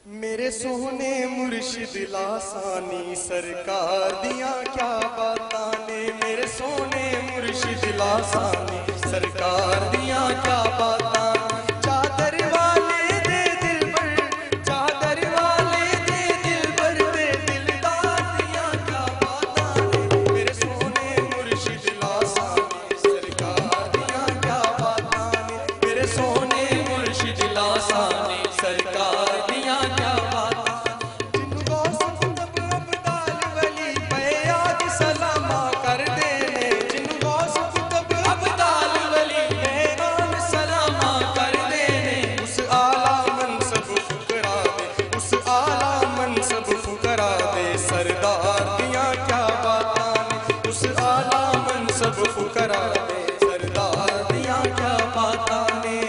मेरे सोहने मुर्शिद लासानी सरकार दिया क्या बातां ने। मेरे सोहने मुर्शिद लासानी सरकार दिया क्या बातां। चादर वाले दे दिल पर, चादर वाले दे दिल पर, दे दिलदार दिया क्या बातां ने। मेरे सोहने मुर्शिद लासानी सरकार दिया क्या बातां ने। मेरे सोहने मुर्शिद लासानी सरकार दिया क्या बातां। जिन्नू गौस कुतुब अब्दाल वली फयाद सलामा कर देने। जिन्नू गौस कुतुब अब्दाल वली फयाद सलामा कर देने। उस आला मनसब फुकरा दे, उस आला मनसब फुकरा दे सरदार दिया क्या बातां ने। उस आला मनसब फुकरा दे सरदार दिया क्या बातां ने।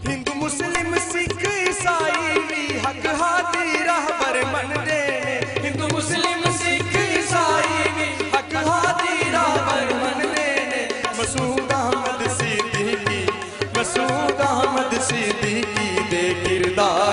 हिंदू मुस्लिम सिख ईसाई भी हक हादी रहबर मन देने। हिंदू मुस्लिम सिख ईसाई भी हक हादी रहबर मन देने। मसूद अहमद सिद्दीकी, मसूद अहमद सिद्दीकी दे किरदार